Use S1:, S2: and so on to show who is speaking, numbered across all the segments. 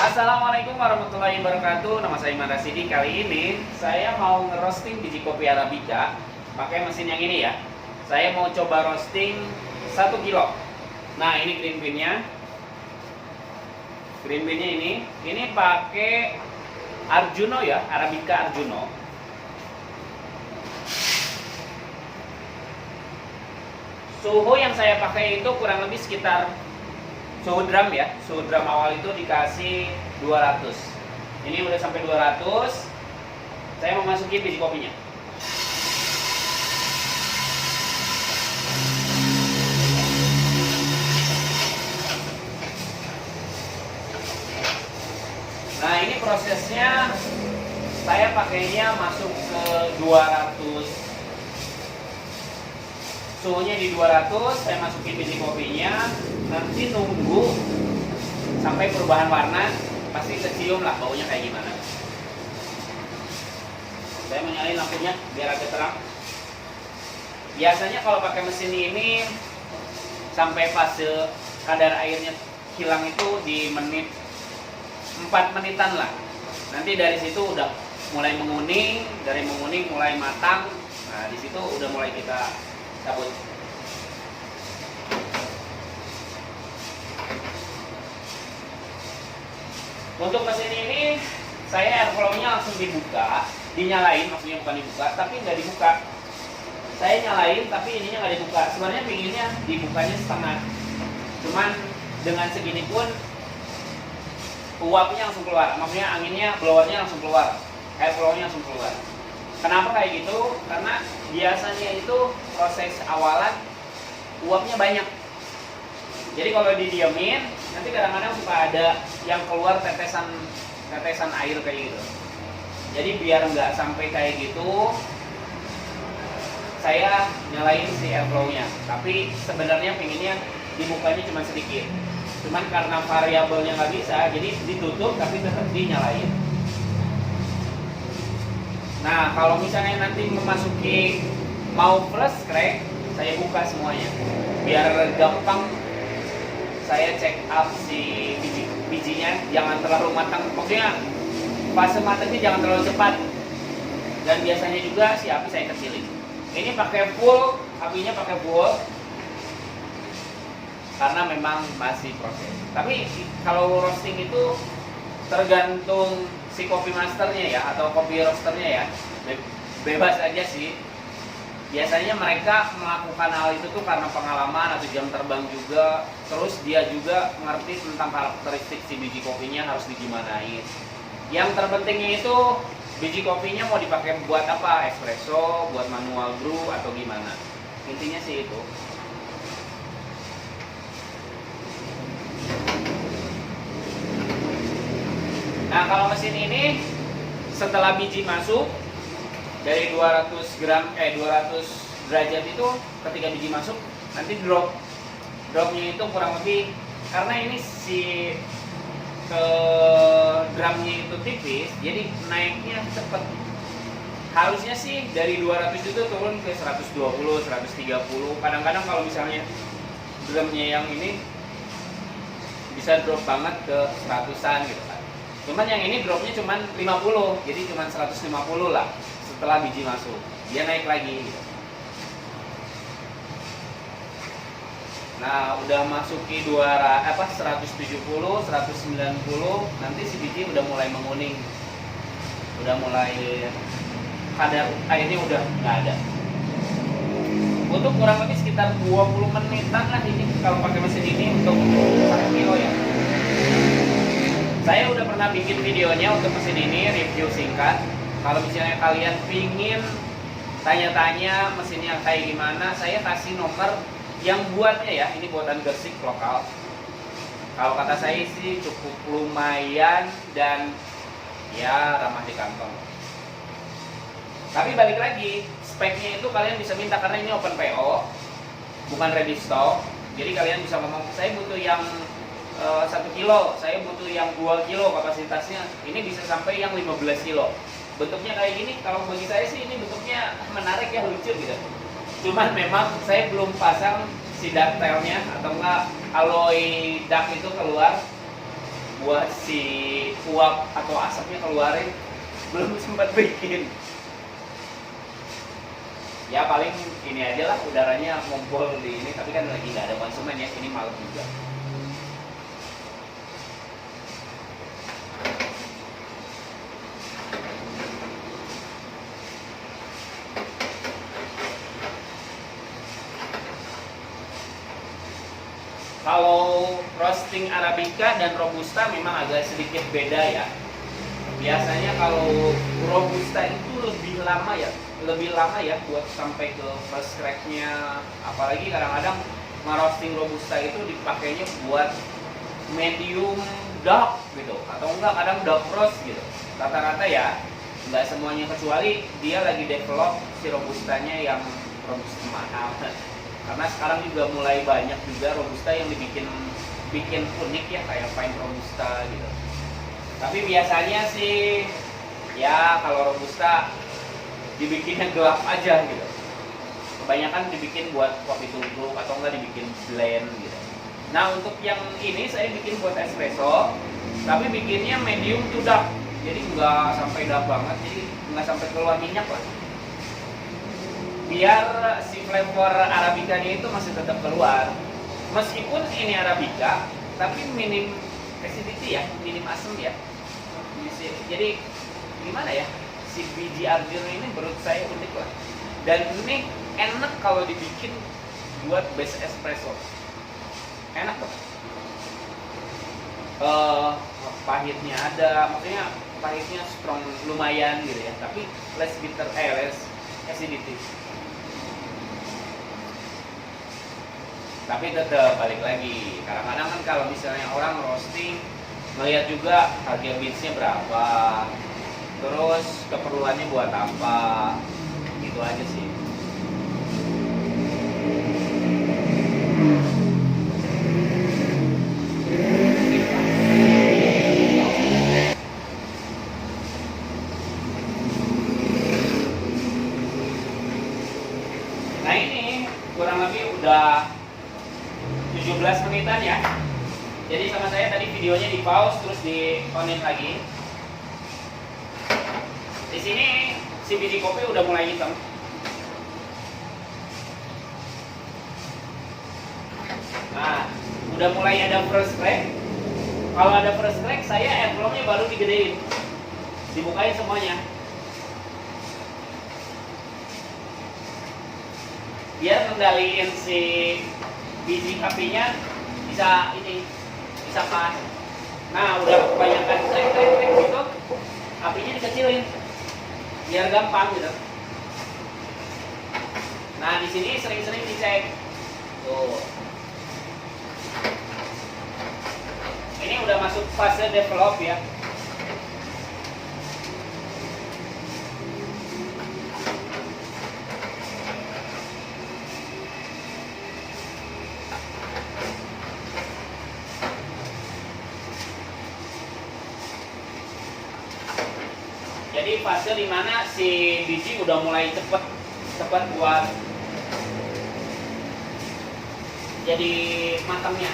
S1: Assalamualaikum warahmatullahi wabarakatuh. Nama saya Iman Rasidi. Kali ini saya mau ngerosting biji kopi Arabica pakai mesin yang ini ya. Saya mau coba roasting 1 kilo. Nah, ini green bean-nya. Green bean-nya ini pakai Arjuno ya, Arabica Arjuno. Suhu yang saya pakai itu kurang lebih sekitar suhu drum ya. Suhu drum awal itu dikasih 200. Ini udah sampai 200. Saya mau masukin biji kopinya. Nah, ini prosesnya saya pakainya masuk ke 200. Suhunya di 200, saya masukin biji kopinya, nanti nunggu sampai perubahan warna, pasti kecium lah baunya kayak gimana. Saya menyalain lampunya biar agak terang. Biasanya kalau pakai mesin ini sampai fase kadar airnya hilang itu di 4 menitan lah. Nanti dari situ udah mulai menguning, dari menguning mulai matang. Nah, di situ udah mulai kita cabut. Untuk mesin ini saya airflow-nya langsung dibuka, dinyalain, maksudnya bukan dibuka, tapi nggak dibuka. Saya nyalain tapi ininya nggak dibuka. Sebenarnya pinginnya dibukanya setengah. Cuman dengan segini pun uapnya langsung keluar, maksudnya anginnya, blowernya langsung keluar, airflow-nya langsung keluar. Kenapa kayak gitu? Karena biasanya itu proses awalan uapnya banyak. Jadi kalau didiemin, nanti kadang-kadang suka ada yang keluar tetesan air kayak gitu. Jadi biar nggak sampai kayak gitu, saya nyalain si airflow-nya. Tapi sebenarnya pinginnya dibukanya cuma sedikit. Cuman karena variabelnya nggak bisa, jadi ditutup tapi tetap dinyalain. Nah, kalau misalnya nanti memasuki mau flush crack, saya buka semuanya. Biar gampang saya check up si bijinya, jangan terlalu matang. Maksudnya fase matangnya jangan terlalu cepat. Dan biasanya juga si api saya kecilin. Ini pakai full, apinya pakai full. Karena memang masih proses. Tapi kalau roasting itu tergantung si kopi masternya ya, atau kopi roasternya ya, bebas aja sih. Biasanya mereka melakukan hal itu tuh karena pengalaman atau jam terbang juga. Terus dia juga mengerti tentang karakteristik si biji kopinya harus digimanain. Yang terpentingnya itu biji kopinya mau dipakai buat apa? Espresso, buat manual brew atau gimana. Intinya sih itu. Nah, kalau mesin ini setelah biji masuk dari 200 derajat itu, ketika biji masuk nanti dropnya itu kurang lebih, karena ini si drumnya itu tipis, jadi naiknya cepet. Harusnya sih dari 200 itu turun ke 120, 130. Kadang-kadang kalau misalnya drumnya yang ini bisa drop banget ke 100-an gitu kan. Cuman yang ini dropnya cuman 50, jadi cuman 150 lah setelah biji masuk. Dia naik lagi gitu. Nah, udah masuki 170, 190, nanti si biji udah mulai menguning. Udah mulai kadar airnya udah nggak ada. Untuk kurang lebih sekitar 20 menitan lah ini kalau pakai mesin ini untuk 1 kilo ya. Saya udah pernah bikin videonya untuk mesin ini, review singkat. Kalau misalnya kalian pingin tanya-tanya mesinnya kayak gimana, saya kasih nomor yang buatnya ya. Ini buatan Gersik lokal. Kalau kata saya sih cukup lumayan dan ya ramah di kantong. Tapi balik lagi, speknya itu kalian bisa minta karena ini open PO, bukan ready stock. Jadi kalian bisa ngomong, saya butuh yang 1 kilo, saya butuh yang 2 kilo kapasitasnya. Ini bisa sampai yang 15 kilo. Bentuknya kayak gini, kalau bagi saya sih ini bentuknya menarik ya, lucu gitu. Cuman memang saya belum pasang si ductile-nya atau enggak alloy duct itu keluar. buat si uap atau asapnya keluarin, belum sempat bikin. Ya paling ini aja lah, udaranya ngumpul di ini, tapi kan lagi nggak ada konsumen ya, ini malam juga. Kalau roasting Arabica dan Robusta memang agak sedikit beda ya. Biasanya kalau Robusta itu lebih lama ya buat sampai ke first crack-nya. Apalagi kadang-kadang nge-roasting Robusta itu dipakainya buat medium dark gitu, atau enggak kadang dark roast gitu. Rata-rata ya, nggak semuanya, kecuali dia lagi develop si Robustanya yang Robusta mahal. Karena sekarang juga mulai banyak juga Robusta yang bikin unik ya, kayak fine Robusta gitu. Tapi biasanya sih ya kalau Robusta dibikinnya gelap aja gitu. Kebanyakan dibikin buat kopi tubruk atau enggak dibikin blend gitu. Nah untuk yang ini saya bikin buat espresso, tapi bikinnya medium to dark. Jadi nggak sampai dark banget, jadi nggak sampai keluar minyak lah. Biar si flavor Arabicanya itu masih tetap keluar. Meskipun ini Arabica, tapi minim acidity ya, minim asam ya. Jadi gimana ya, si biji argiro ini menurut saya unik lah. Dan ini enak kalau dibikin buat base espresso. Enak tuh. Pahitnya ada, maksudnya pahitnya strong lumayan gitu ya, tapi less bitter, less acidity. Tapi tetap balik lagi, kadang-kadang kan kalau misalnya orang roasting melihat juga harga beansnya berapa, terus keperluannya buat apa, gitu aja sih. Nah ini kurang lebih udah 17 menitan ya. Jadi sama saya tadi videonya di pause terus di onin lagi. Di sini si biji kopi udah mulai hitam. Nah, udah mulai ada first crack. Kalau ada first crack, saya airflow-nya baru digedein, dibukain semuanya. Biar ngendaliin si biji apinya bisa pas. Nah udah kebanyakan krek gitu, apinya dikecilin biar gampang gitu. Nah di sini sering-sering dicek tuh. Ini udah masuk fase develop ya. Jadi fase dimana si biji udah mulai cepet buat jadi matangnya.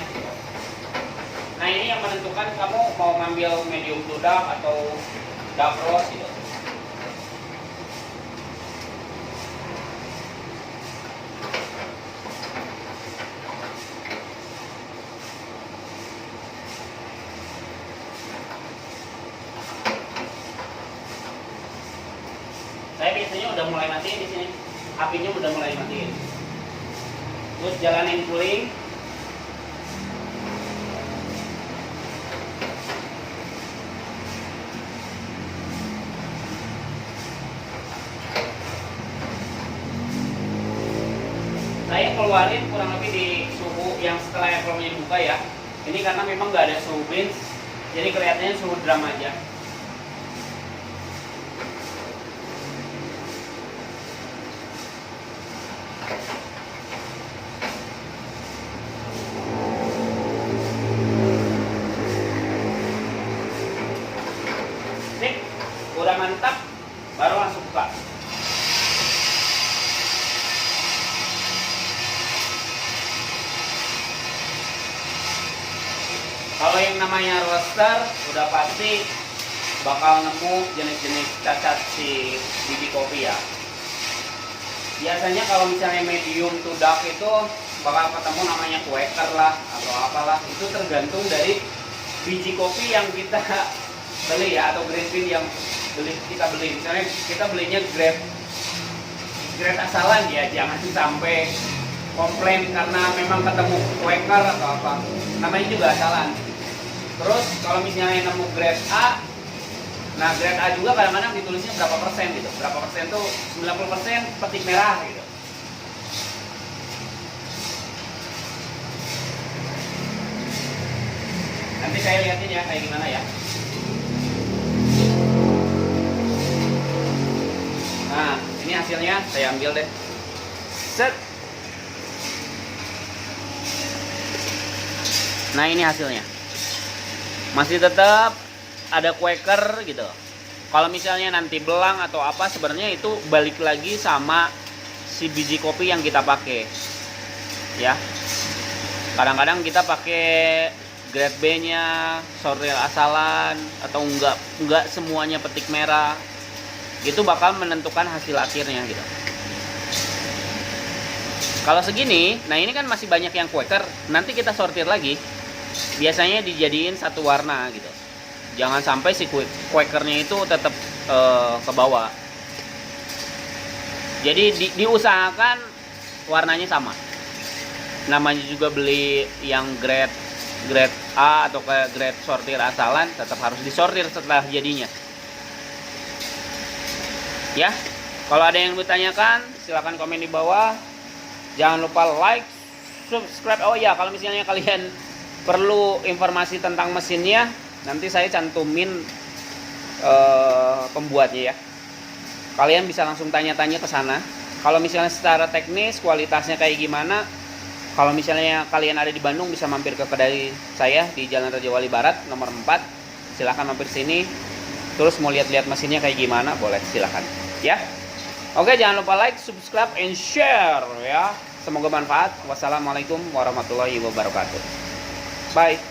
S1: Nah ini yang menentukan kamu mau ngambil medium to dark atau dark roast gitu. Saya biasanya udah mulai matiin di sini, apinya udah mulai matiin. Terus jalanin cooling. Saya keluarin kurang lebih di suhu yang setelah airflow-nya dibuka ya. Ini karena memang nggak ada suhu beans, jadi kelihatannya suhu drum aja. Sip, udah mantap, baru langsung buka. Kalau yang namanya namanya roaster udah pasti bakal nemu jenis-jenis cacat si biji kopi ya. Biasanya kalau misalnya medium to dark itu bakal ketemu namanya Quaker lah atau apalah, itu tergantung dari biji kopi yang kita beli ya, atau grade bean yang kita beli. Misalnya kita belinya grade asalan ya, jangan sampai komplain karena memang ketemu Quaker atau apa, namanya juga asalan. Terus kalau misalnya nemu grade A, nah grade A juga kadang-kadang ditulisnya berapa persen gitu, berapa persen tuh 90% petik merah gitu. Nanti saya lihatin ya kayak gimana ya. Nah ini hasilnya, saya ambil deh. Set. Nah ini hasilnya, masih tetap ada Quaker gitu. Kalau misalnya nanti belang atau apa, sebenarnya itu balik lagi sama si biji kopi yang kita pakai ya. Kadang-kadang kita pakai grade B-nya, sortil asalan, atau enggak semuanya petik merah. Itu bakal menentukan hasil akhirnya gitu. Kalau segini, nah ini kan masih banyak yang Quaker, nanti kita sortir lagi. Biasanya dijadiin satu warna gitu. Jangan sampai si Quakernya itu tetap ke bawah. Jadi diusahakan warnanya sama. Namanya juga beli yang grade A atau ke grade sortir asalan, tetap harus disortir setelah jadinya. Ya, kalau ada yang ditanyakan silahkan komen di bawah. Jangan lupa like, subscribe. Oh ya, kalau misalnya kalian perlu informasi tentang mesinnya, nanti saya cantumin pembuatnya ya. Kalian bisa langsung tanya-tanya ke sana. Kalau misalnya secara teknis kualitasnya kayak gimana, kalau misalnya kalian ada di Bandung bisa mampir ke kedai saya di Jalan Raja Wali Barat nomor 4. Silahkan mampir sini. Terus mau lihat-lihat mesinnya kayak gimana, boleh silahkan ya. Oke, jangan lupa like, subscribe, and share ya. Semoga bermanfaat. Wassalamualaikum warahmatullahi wabarakatuh. Bye.